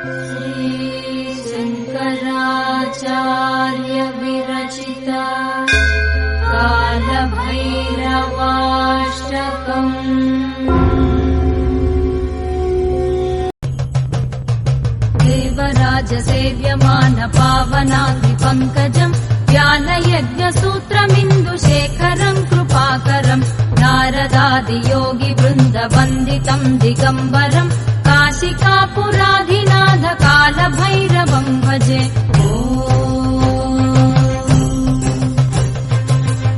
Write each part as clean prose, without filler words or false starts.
शंकराचार्य विरचित कालभैरवाष्टकम्। देवराज सेव्यमान पावनाग्नि पंकजम् ज्ञानयज्ञसूत्रमिन्दुशेखरम् कृपाकरम् नारदादि योगि वृन्द वन्दितम् दिगम्बरम् काशिकापुराधिनाथ कालभैरवम् भजे।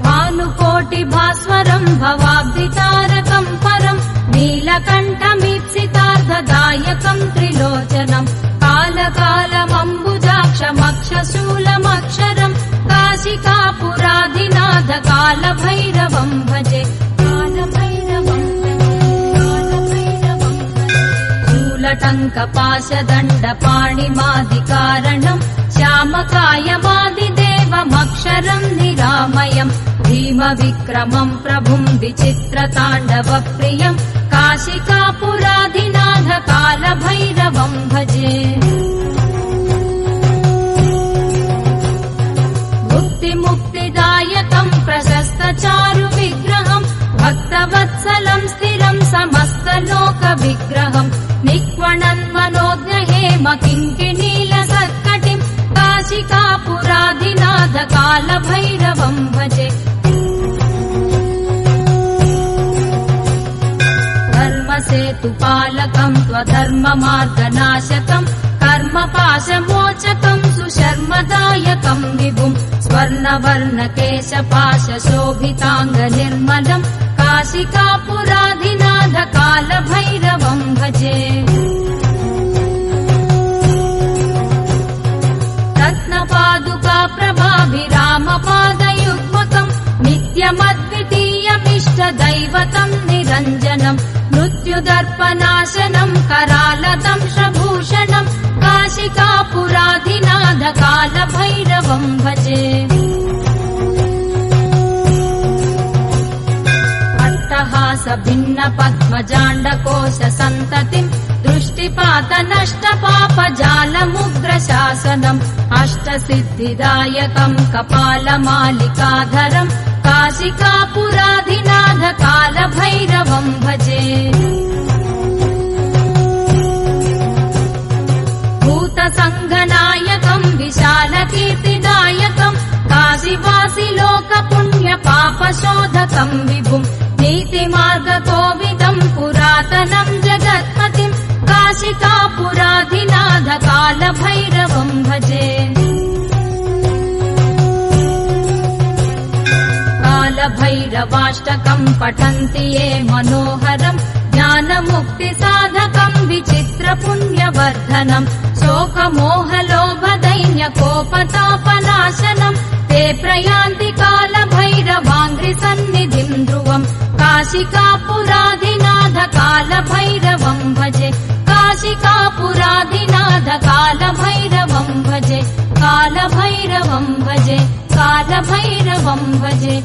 भानुकोटिभास्वरम् भवाब्धितारकम् परम् नीलकण्ठमीप्सितार्थदायकम् त्रिलोचनम् कालकालमम्बुजाक्षमक्षशूलमक्षरम् काशिकापुराधिनाथ कालभैरवम् भजे। शूलटङ्कपाशदण्डपाणिमादिकारणम् श्यामकायमादिदेवमक्षरम् निरामयम् भीमविक्रमम् प्रभुम् विचित्रताण्डवप्रियम् काशिकापुराधिनाथ कालभैरवम् भजे। मुक्तिदायकम् प्रशस्तचारुविग्रहम् भक्तवत्सलम् स्थिरम् समस्तलोकविग्रहम् निक्वणन्मनोज्ञहेम किङ्किणीलसत्कटिम् काशिकापुराधिनाथ कालभैरवम् भजे। धर्मसेतुपालकम् त्वधर्ममार्गनाशकम् कर्मपाशमोचकम् सुशर्मदायकम् विभुम् स्वर्णवर्णकेशपाशशोभिताङ्गनिर्मलम् काशिकापुराधिनाथ कालभैरवम् भजे। रत्नपादुकाप्रभाभिरामपादयुग्मकम् नित्यमद्वितीयमिष्टदैवतम् निरञ्जनम् मृत्युदर्पनाशनम् करालदंशभूषणम् काशिकापुराधिनाथ कालभैरवम् भजे। अट्टहासभिन्नपद्मजाण्डकोश सन्ततिम् दृष्टिपातनष्टपापजालमुग्रशासनम् अष्टसिद्धिदायकम् कपालमालिकाधरम् काशिकापुराधिनाथ कालभैरवम् भजे। भूतसङ्घनायकम् विशालकीर्तिदायकम् काशीवासि लोकपुण्यपापशोधकम् विभुम् नीतिमार्गकोविदम् पुरातनम् जगत्पतिम् काशिकापुराधिनाथ कालभैरवम् भजे। कालभैरवाष्टकम् पठन्ति ये मनोहरम् ज्ञानमुक्तिसाधकम् विचित्रपुण्यवर्धनम् शोकमोहलोभदैन्यकोपतापनाशनम् ते प्रयान्ति कालभैरवाङ्घ्रिसन्निधिम् ध्रुवम् काशिकापुराधिनाथ कालभैरवम् भजे। काशिकापुराधिनाथ कालभैरवम् भजे। कालभैरवम् भजे। कालभैरवम् भजे।